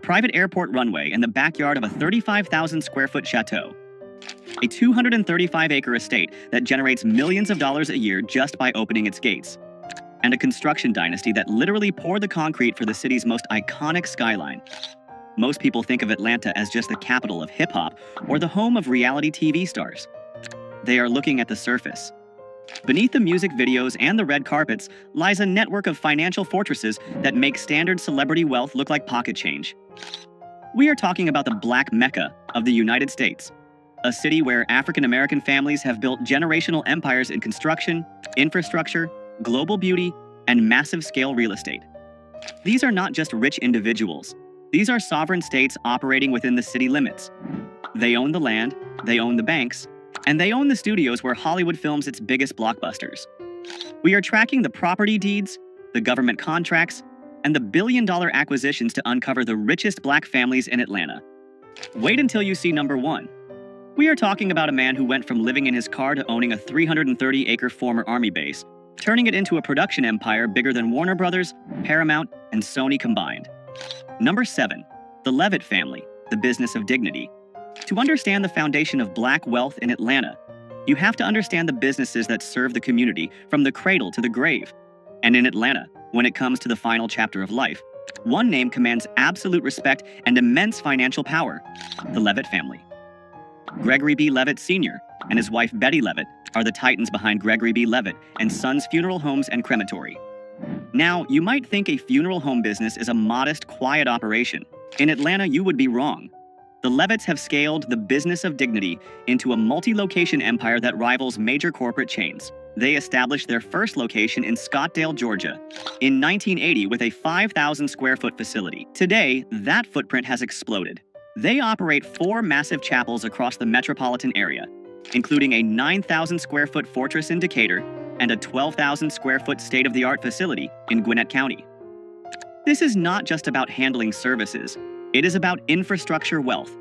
private airport runway in the backyard of a 35,000 square foot chateau, a 235-acre estate that generates millions of dollars a year just by opening its gates, and a construction dynasty that literally poured the concrete for the city's most iconic skyline. Most people think of Atlanta as just the capital of hip-hop or the home of reality TV stars. They are looking at the surface. Beneath the music videos and the red carpets lies a network of financial fortresses that make standard celebrity wealth look like pocket change. We are talking about the Black Mecca of the United States, a city where African-American families have built generational empires in construction, infrastructure, global beauty, and massive-scale real estate. These are not just rich individuals. These are sovereign states operating within the city limits. They own the land, they own the banks, and they own the studios where Hollywood films its biggest blockbusters. We are tracking the property deeds, the government contracts, and the billion-dollar acquisitions to uncover the richest black families in Atlanta. Wait until you see number one. We are talking about a man who went from living in his car to owning a 330-acre former Army base, turning it into a production empire bigger than Warner Brothers, Paramount, and Sony combined. Number 7. The Levett Family, the business of dignity. To understand the foundation of black wealth in Atlanta, you have to understand the businesses that serve the community from the cradle to the grave. And in Atlanta, when it comes to the final chapter of life, one name commands absolute respect and immense financial power: the Levett family. Gregory B. Levett Sr. and his wife Betty Levett are the titans behind Gregory B. Levett and Sons Funeral Homes and Crematory. Now, you might think a funeral home business is a modest, quiet operation. In Atlanta, you would be wrong. The Levetts have scaled the business of dignity into a multi-location empire that rivals major corporate chains. They established their first location in Scottsdale, Georgia, in 1980 with a 5,000 square foot facility. Today, that footprint has exploded. They operate 4 massive chapels across the metropolitan area, including a 9,000 square foot fortress in Decatur and a 12,000 square foot state-of-the-art facility in Gwinnett County. This is not just about handling services. It is about infrastructure wealth.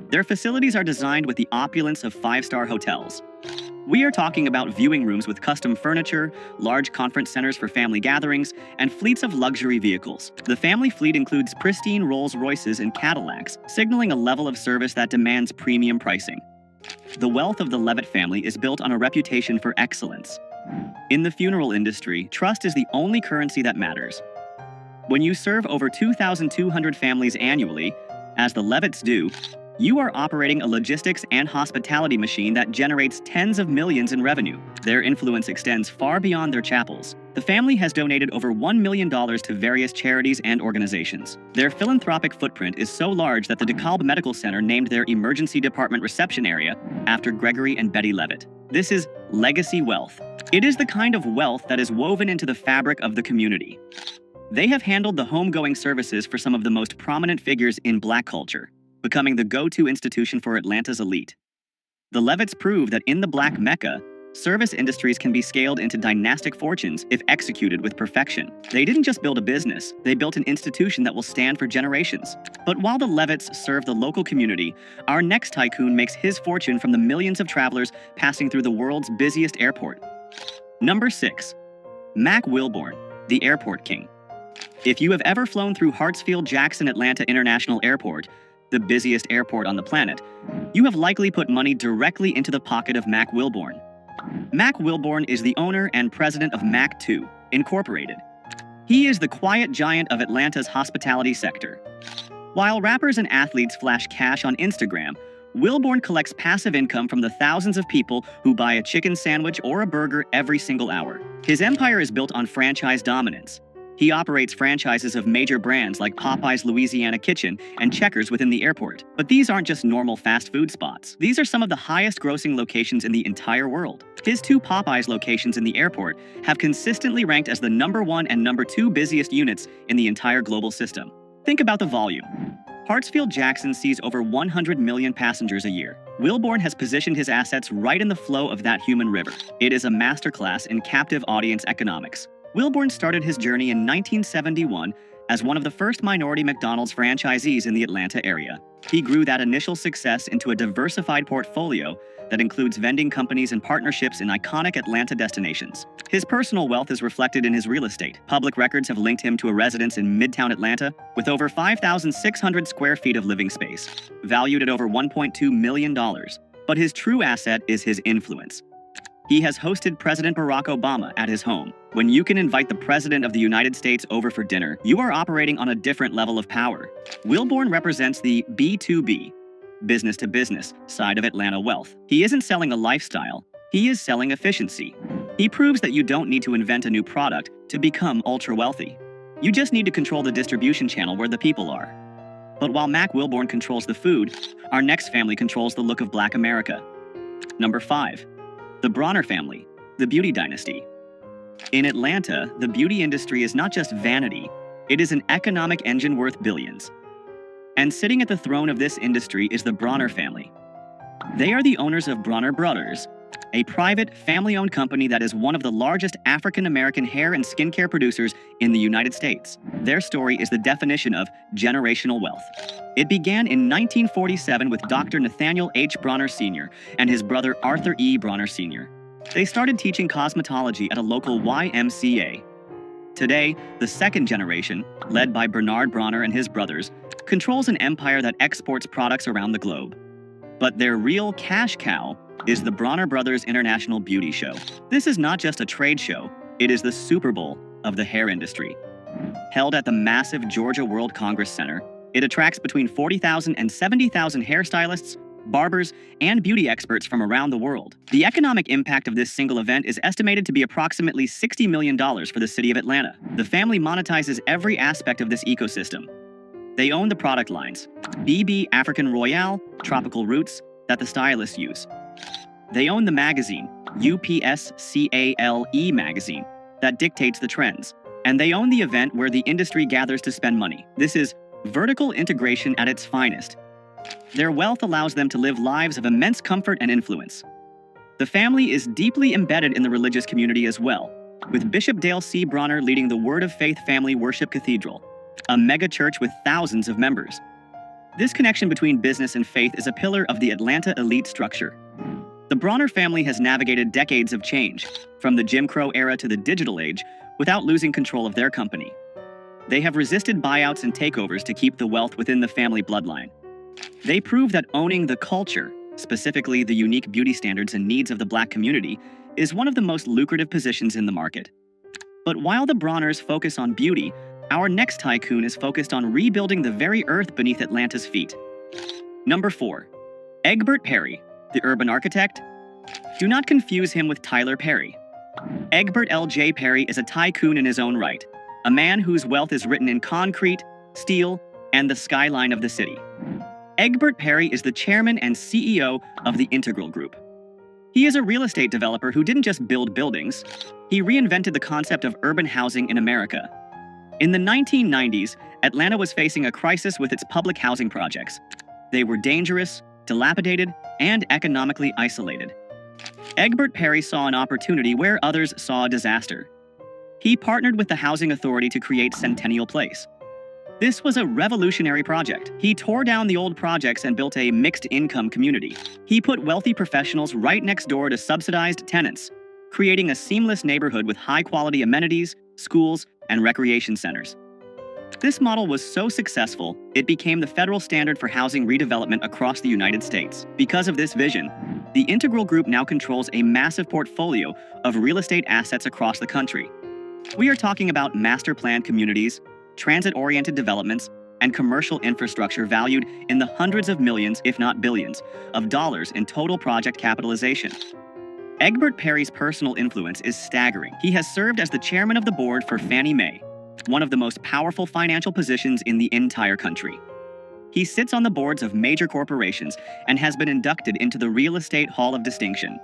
Their facilities are designed with the opulence of 5-star hotels. We are talking about viewing rooms with custom furniture, large conference centers for family gatherings, and fleets of luxury vehicles. The family fleet includes pristine Rolls-Royces and Cadillacs, signaling a level of service that demands premium pricing. The wealth of the Levett family is built on a reputation for excellence. In the funeral industry, trust is the only currency that matters. When you serve over 2,200 families annually, as the Levetts do, you are operating a logistics and hospitality machine that generates tens of millions in revenue. Their influence extends far beyond their chapels. The family has donated over $1 million to various charities and organizations. Their philanthropic footprint is so large that the DeKalb Medical Center named their emergency department reception area after Gregory and Betty Levett. This is legacy wealth. It is the kind of wealth that is woven into the fabric of the community. They have handled the homegoing services for some of the most prominent figures in black culture, becoming the go-to institution for Atlanta's elite. The Levetts prove that in the Black Mecca, service industries can be scaled into dynastic fortunes if executed with perfection. They didn't just build a business, they built an institution that will stand for generations. But while the Levetts serve the local community, our next tycoon makes his fortune from the millions of travelers passing through the world's busiest airport. Number 6. Mack Wilbourn, the airport king. If you have ever flown through Hartsfield-Jackson Atlanta International Airport, the busiest airport on the planet, you have likely put money directly into the pocket of Mack Wilbourn. Mack Wilbourn is the owner and president of Mack II, Incorporated. He is the quiet giant of Atlanta's hospitality sector. While rappers and athletes flash cash on Instagram, Wilbourn collects passive income from the thousands of people who buy a chicken sandwich or a burger every single hour. His empire is built on franchise dominance. He operates franchises of major brands like Popeyes Louisiana Kitchen and Checkers within the airport. But these aren't just normal fast food spots. These are some of the highest grossing locations in the entire world. His 2 Popeyes locations in the airport have consistently ranked as the number 1 and number 2 busiest units in the entire global system. Think about the volume. Hartsfield-Jackson sees over 100 million passengers a year. Wilbourn has positioned his assets right in the flow of that human river. It is a masterclass in captive audience economics. Wilbourn started his journey in 1971 as one of the first minority McDonald's franchisees in the Atlanta area. He grew that initial success into a diversified portfolio that includes vending companies and partnerships in iconic Atlanta destinations. His personal wealth is reflected in his real estate. Public records have linked him to a residence in Midtown Atlanta with over 5,600 square feet of living space, valued at over $1.2 million. But his true asset is his influence. He has hosted President Barack Obama at his home. When you can invite the President of the United States over for dinner, you are operating on a different level of power. Wilbourn represents the B2B, business to business, side of Atlanta wealth. He isn't selling a lifestyle, he is selling efficiency. He proves that you don't need to invent a new product to become ultra wealthy. You just need to control the distribution channel where the people are. But while Mack Wilbourn controls the food, our next family controls the look of Black America. Number 5. The Bronner family, the beauty dynasty. In Atlanta, the beauty industry is not just vanity, it is an economic engine worth billions. And sitting at the throne of this industry is the Bronner family. They are the owners of Bronner Brothers, a private, family-owned company that is one of the largest African-American hair and skincare producers in the United States. Their story is the definition of generational wealth. It began in 1947 with Dr. Nathaniel H. Bronner Sr. and his brother Arthur E. Bronner Sr. They started teaching cosmetology at a local YMCA. Today, the second generation, led by Bernard Bronner and his brothers, controls an empire that exports products around the globe. But their real cash cow is the Bronner Brothers International Beauty Show. This is not just a trade show, it is the Super Bowl of the hair industry. Held at the massive Georgia World Congress Center, it attracts between 40,000 and 70,000 hairstylists, barbers, and beauty experts from around the world. The economic impact of this single event is estimated to be approximately $60 million for the city of Atlanta. The family monetizes every aspect of this ecosystem. They own the product lines, BB African Royale, Tropical Roots, that the stylists use. They own the magazine, UPSCALE magazine, that dictates the trends. And they own the event where the industry gathers to spend money. This is vertical integration at its finest. Their wealth allows them to live lives of immense comfort and influence. The family is deeply embedded in the religious community as well, with Bishop Dale C. Bronner leading the Word of Faith Family Worship Cathedral, a mega church with thousands of members. This connection between business and faith is a pillar of the Atlanta elite structure. The Bronner family has navigated decades of change, from the Jim Crow era to the digital age, without losing control of their company. They have resisted buyouts and takeovers to keep the wealth within the family bloodline. They prove that owning the culture, specifically the unique beauty standards and needs of the Black community, is one of the most lucrative positions in the market. But while the Bronners focus on beauty, our next tycoon is focused on rebuilding the very earth beneath Atlanta's feet. Number 4. Egbert Perry, the urban architect. Do not confuse him with Tyler Perry. Egbert L.J. Perry is a tycoon in his own right, a man whose wealth is written in concrete, steel, and the skyline of the city. Egbert Perry is the chairman and CEO of the Integral Group. He is a real estate developer who didn't just build buildings, he reinvented the concept of urban housing in America. In the 1990s, Atlanta was facing a crisis with its public housing projects. They were dangerous, dilapidated, and economically isolated. Egbert Perry saw an opportunity where others saw a disaster. He partnered with the Housing Authority to create Centennial Place. This was a revolutionary project. He tore down the old projects and built a mixed-income community. He put wealthy professionals right next door to subsidized tenants, creating a seamless neighborhood with high-quality amenities, schools, and recreation centers. This model was so successful, it became the federal standard for housing redevelopment across the United States. Because of this vision, the Integral Group now controls a massive portfolio of real estate assets across the country. We are talking about master-planned communities, transit-oriented developments, and commercial infrastructure valued in the hundreds of millions, if not billions, of dollars in total project capitalization. Egbert Perry's personal influence is staggering. He has served as the chairman of the board for Fannie Mae, one of the most powerful financial positions in the entire country. He sits on the boards of major corporations and has been inducted into the Real Estate Hall of Distinction.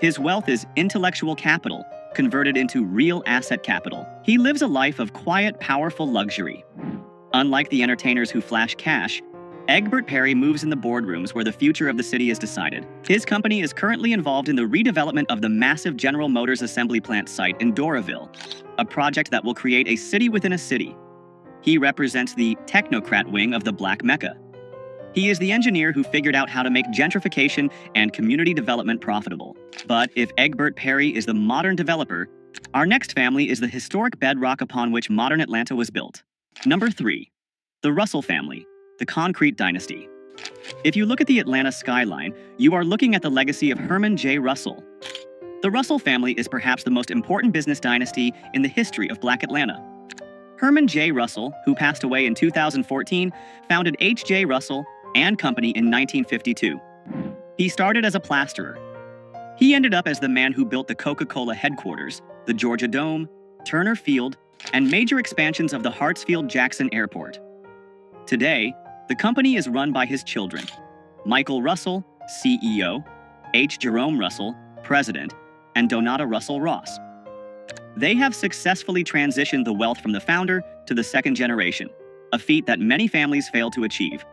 His wealth is intellectual capital, converted into real asset capital. He lives a life of quiet, powerful luxury. Unlike the entertainers who flash cash, Egbert Perry moves in the boardrooms where the future of the city is decided. His company is currently involved in the redevelopment of the massive General Motors assembly plant site in Doraville, a project that will create a city within a city. He represents the technocrat wing of the Black MECCA. He is the engineer who figured out how to make gentrification and community development profitable. But if Egbert Perry is the modern developer, our next family is the historic bedrock upon which modern Atlanta was built. Number 3. The Russell family, the concrete dynasty. If you look at the Atlanta skyline, you are looking at the legacy of Herman J. Russell. The Russell family is perhaps the most important business dynasty in the history of Black Atlanta. Herman J. Russell, who passed away in 2014, founded H.J. Russell and Company in 1952. He started as a plasterer. He ended up as the man who built the Coca-Cola headquarters, the Georgia Dome, Turner Field, and major expansions of the Hartsfield-Jackson Airport. Today, the company is run by his children, Michael Russell, CEO, H. Jerome Russell, President, and Donata Russell Ross. They have successfully transitioned the wealth from the founder to the second generation, a feat that many families fail to achieve.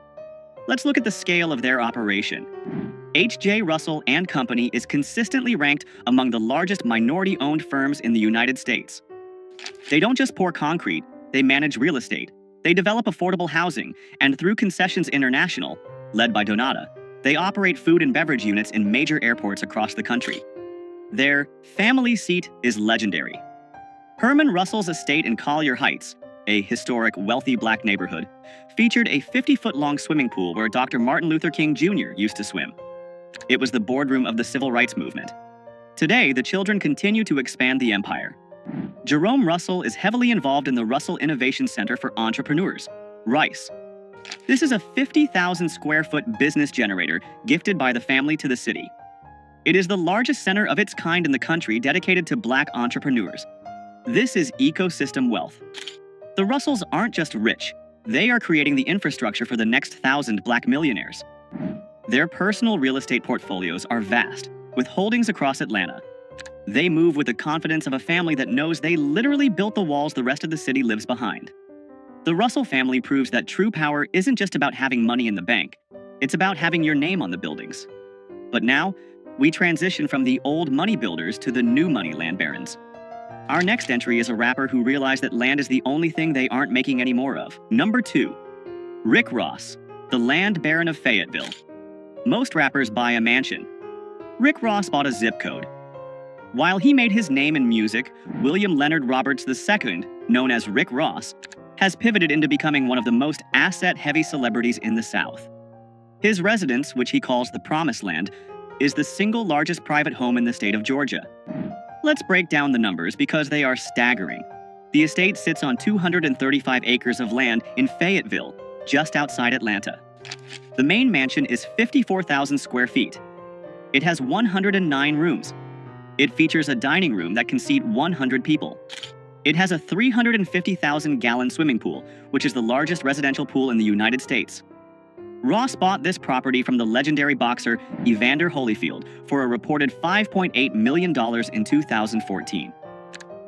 Let's look at the scale of their operation. H.J. Russell and Company is consistently ranked among the largest minority-owned firms in the United States. They don't just pour concrete, they manage real estate. They develop affordable housing, and through Concessions International, led by Donata, they operate food and beverage units in major airports across the country. Their family seat is legendary. Herman Russell's estate in Collier Heights, a historic, wealthy Black neighborhood, featured a 50-foot-long swimming pool where Dr. Martin Luther King Jr. used to swim. It was the boardroom of the civil rights movement. Today, the children continue to expand the empire. Jerome Russell is heavily involved in the Russell Innovation Center for Entrepreneurs, RICE. This is a 50,000 square foot business generator gifted by the family to the city. It is the largest center of its kind in the country dedicated to Black entrepreneurs. This is ecosystem wealth. The Russells aren't just rich, they are creating the infrastructure for the next 1,000 Black millionaires. Their personal real estate portfolios are vast, with holdings across Atlanta. They move with the confidence of a family that knows they literally built the walls the rest of the city lives behind. The Russell family proves that true power isn't just about having money in the bank, it's about having your name on the buildings. But now, we transition from the old money builders to the new money land barons. Our next entry is a rapper who realized that land is the only thing they aren't making any more of. Number 2. Rick Ross, the land baron of Fayetteville. Most rappers buy a mansion. Rick Ross bought a zip code. While he made his name in music, William Leonard Roberts II, known as Rick Ross, has pivoted into becoming one of the most asset-heavy celebrities in the South. His residence, which he calls the Promised Land, is the single largest private home in the state of Georgia. Let's break down the numbers because they are staggering. The estate sits on 235 acres of land in Fayetteville, just outside Atlanta. The main mansion is 54,000 square feet. It has 109 rooms. It features a dining room that can seat 100 people. It has a 350,000-gallon swimming pool, which is the largest residential pool in the United States. Ross bought this property from the legendary boxer Evander Holyfield for a reported $5.8 million in 2014.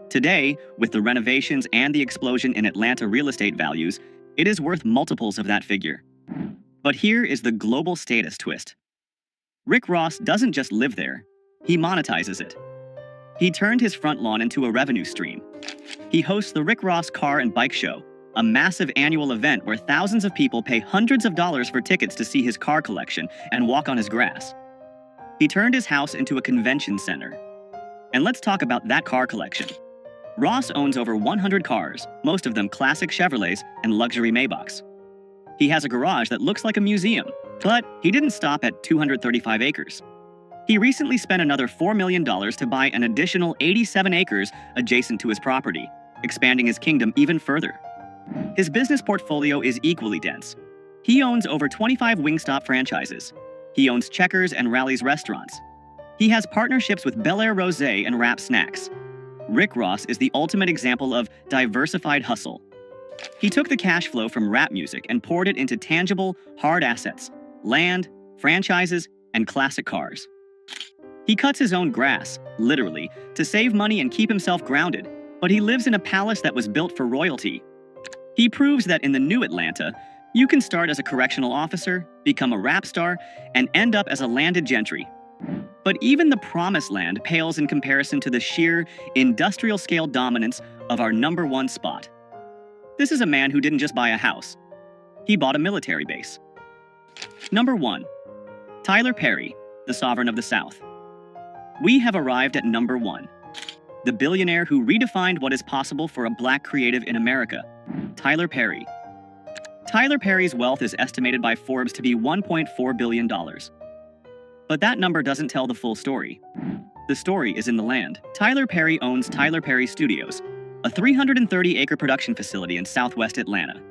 Today, with the renovations and the explosion in Atlanta real estate values, it is worth multiples of that figure. But here is the global status twist. Rick Ross doesn't just live there, he monetizes it. He turned his front lawn into a revenue stream. He hosts the Rick Ross Car and Bike Show, a massive annual event where thousands of people pay hundreds of dollars for tickets to see his car collection and walk on his grass. He turned his house into a convention center. And let's talk about that car collection. Ross owns over 100 cars, most of them classic Chevrolets and luxury Maybachs. He has a garage that looks like a museum, but he didn't stop at 235 acres. He recently spent another $4 million to buy an additional 87 acres adjacent to his property, expanding his kingdom even further. His business portfolio is equally dense. He owns over 25 Wingstop franchises. He owns Checkers and Rally's restaurants. He has partnerships with Bel Air Rosé and Rap Snacks. Rick Ross is the ultimate example of diversified hustle. He took the cash flow from rap music and poured it into tangible, hard assets, land, franchises, and classic cars. He cuts his own grass, literally, to save money and keep himself grounded, but he lives in a palace that was built for royalty. He proves that in the new Atlanta, you can start as a correctional officer, become a rap star, and end up as a landed gentry. But even the Promised Land pales in comparison to the sheer, industrial-scale dominance of our #1 spot. This is a man who didn't just buy a house. He bought a military base. Number 1. Tyler Perry, the Sovereign of the South. We have arrived at number 1. The billionaire who redefined what is possible for a black creative in America, Tyler Perry. Tyler Perry's wealth is estimated by Forbes to be $1.4 billion. But that number doesn't tell the full story. The story is in the land. Tyler Perry owns Tyler Perry Studios, a 330-acre production facility in southwest Atlanta.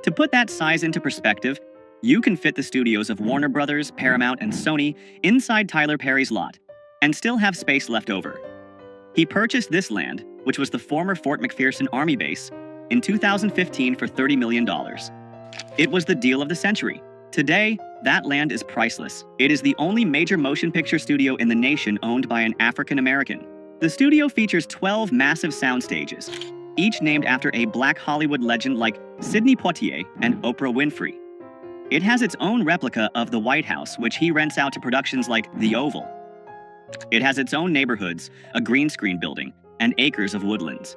To put that size into perspective, you can fit the studios of Warner Brothers, Paramount, and Sony inside Tyler Perry's lot, and still have space left over. He purchased this land, which was the former Fort McPherson Army base, in 2015 for $30 million. It was the deal of the century. Today, that land is priceless. It is the only major motion picture studio in the nation owned by an African American. The studio features 12 massive sound stages, each named after a black Hollywood legend like Sidney Poitier and Oprah Winfrey. It has its own replica of the White House, which he rents out to productions like The Oval. It has its own neighborhoods, a green screen building, and acres of woodlands.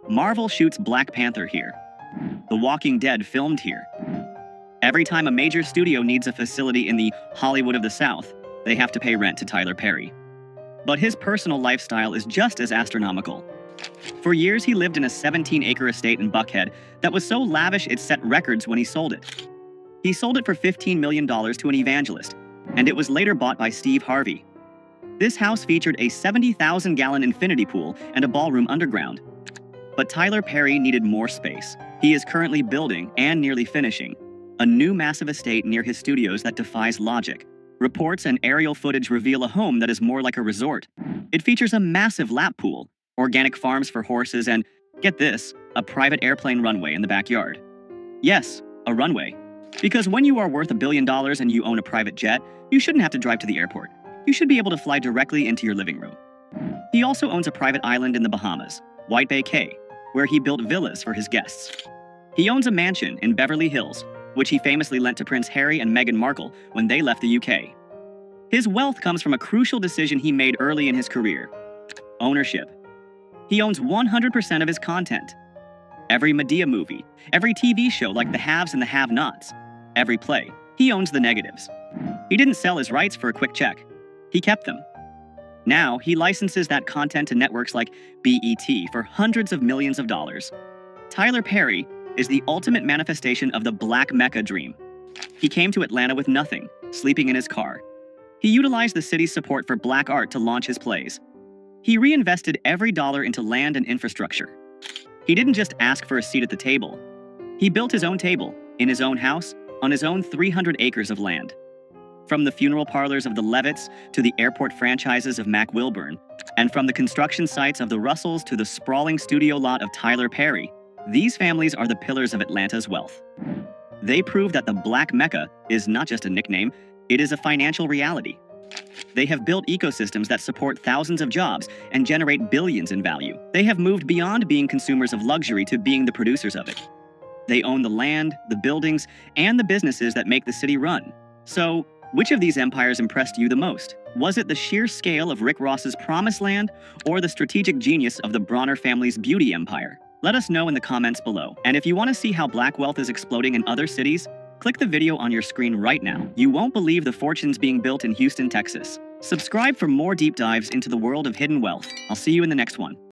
Marvel shoots Black Panther here. The Walking Dead filmed here. Every time a major studio needs a facility in the Hollywood of the South, they have to pay rent to Tyler Perry. But his personal lifestyle is just as astronomical. For years, he lived in a 17-acre estate in Buckhead that was so lavish it set records when he sold it. He sold it for $15 million to an evangelist, and it was later bought by Steve Harvey. This house featured a 70,000-gallon infinity pool and a ballroom underground. But Tyler Perry needed more space. He is currently building, and nearly finishing, a new massive estate near his studios that defies logic. Reports and aerial footage reveal a home that is more like a resort. It features a massive lap pool, organic farms for horses, and, get this, a private airplane runway in the backyard. Yes, a runway. Because when you are worth $1 billion and you own a private jet, you shouldn't have to drive to the airport. You should be able to fly directly into your living room. He also owns a private island in the Bahamas, White Bay Cay, where he built villas for his guests. He owns a mansion in Beverly Hills, which he famously lent to Prince Harry and Meghan Markle when they left the UK. His wealth comes from a crucial decision he made early in his career: ownership. He owns 100% of his content. Every Madea movie, every TV show like The Haves and the Have-Nots, every play, he owns the negatives. He didn't sell his rights for a quick check. He kept them. Now, he licenses that content to networks like BET for hundreds of millions of dollars. Tyler Perry is the ultimate manifestation of the Black MECCA dream. He came to Atlanta with nothing, sleeping in his car. He utilized the city's support for black art to launch his plays. He reinvested every dollar into land and infrastructure. He didn't just ask for a seat at the table. He built his own table, in his own house, on his own 300 acres of land. From the funeral parlors of the Levetts to the airport franchises of Mack Wilbourn, and from the construction sites of the Russells to the sprawling studio lot of Tyler Perry, these families are the pillars of Atlanta's wealth. They prove that the Black MECCA is not just a nickname, it is a financial reality. They have built ecosystems that support thousands of jobs and generate billions in value. They have moved beyond being consumers of luxury to being the producers of it. They own the land, the buildings, and the businesses that make the city run. So, which of these empires impressed you the most? Was it the sheer scale of Rick Ross's Promised Land or the strategic genius of the Bronner family's beauty empire? Let us know in the comments below. And if you want to see how black wealth is exploding in other cities, click the video on your screen right now. You won't believe the fortunes being built in Houston, Texas. Subscribe for more deep dives into the world of hidden wealth. I'll see you in the next one.